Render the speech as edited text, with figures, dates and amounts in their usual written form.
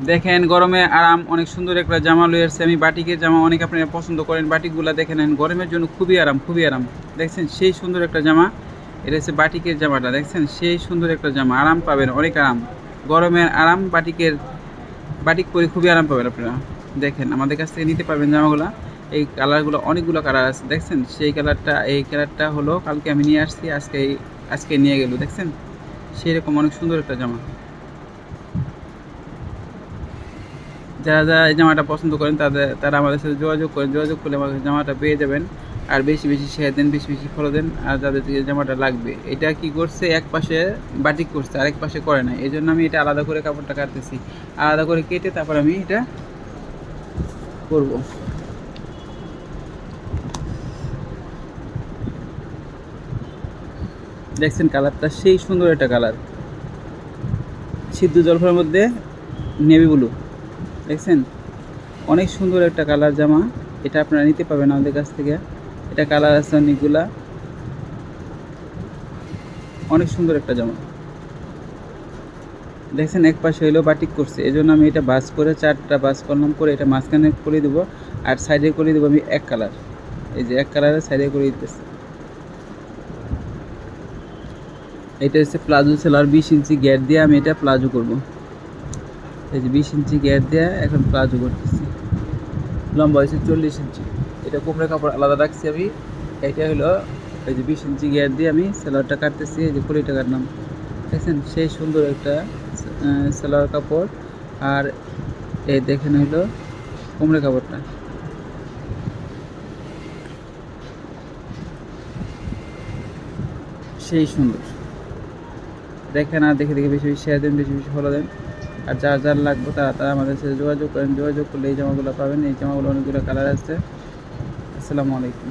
দেখেন গরমে আরাম, অনেক সুন্দর একটা জামা লয়ে আসছে আমি। বাটিকের জামা অনেক আপনারা পছন্দ করেন, বাটিকগুলা দেখে নেন, গরমের জন্য খুবই আরাম, খুবই আরাম। দেখছেন সেই সুন্দর একটা জামা, এটা হচ্ছে বাটিকের জামাটা। দেখছেন সেই সুন্দর একটা জামা, আরাম পাবেন, অনেক আরাম। গরমের আরাম, বাটিকের বাটিক পরে খুবই আরাম পাবেন আপনারা। দেখেন আমাদের কাছ থেকে নিতে পারবেন জামাগুলা। এই কালারগুলো অনেকগুলো কালার আছে, দেখছেন সেই কালারটা, এই কালারটা হলো কালকে আমি নিয়ে আসছি, আজকে নিয়ে গেল। দেখছেন সেই রকম অনেক সুন্দর একটা জামা। যারা যারা এই জামাটা পছন্দ করেন তারা আমাদের সাথে যোগাযোগ করেন, যোগাযোগ করলে আমাদের জামাটা পেয়ে যাবেন। আর বেশি বেশি শেয়ার দেন, বেশি বেশি ফলো দেন। আর যাদের এই জামাটা লাগবে, এটা কি করছে, এক পাশে বাটিক করছে, আরেক পাশে করে না, এই জন্য আমি এটা আলাদা করে কাপড়টা কাটতেছি, আলাদা করে কেটে তারপর আমি এটা করব। দেখছেন কালারটা সেই সুন্দর একটা কালার, সিদ্ধ জলফার মধ্যে নেভি ব্লু। দেখছেন অনেক সুন্দর একটা কালার জামা, এটা আপনারা নিতে পারবেন আমাদের কাছ থেকে। এটা কালার আছে অনেকগুলা, অনেক সুন্দর একটা জামা। দেখছেন এক পাশে হইলো বাটিক করছে, এই জন্য আমি এটা বাস করে, চারটা বাস করলাম, করে এটা মাঝখানে করে দেবো। আর সাইডে করে দেবো আমি এক কালার, এই যে এক কালারের সাইডে করে দিতেছে। এটা হচ্ছে প্লাজো সেলার, 20 ইঞ্চি গ্যাট দিয়ে আমি এটা প্লাজো করব। এই যে 20 ইঞ্চি গ্যাট দিয়ে এখন প্লাজো করতেছি। লম্বা হয়েছে 40 ইঞ্চি। এটা কোমরের কাপড় আলাদা রাখছি আমি। এটা হলো এই যে 20 ইঞ্চি গ্যাট দিয়ে আমি সেলারটা কাটতেছি, এই যে কুড়িটা কাটলাম। দেখছেন সেই সুন্দর একটা সেলার কাপড়। আর এই দেখেন হইলো কোমরের কাপড়টা, সেই সুন্দর। দেখেন আর দেখে দেখে বেশি বেশি শেয়ার দেন, বেশি বেশি ফলো দেন। আর যার যার লাগবে তারা তারা আমাদের সাথে যোগাযোগ করেন, যোগাযোগ করলে এই জামাগুলো পাবেন। এই জামাগুলো অনেকগুলো কালার আছে। আসসালামু আলাইকুম।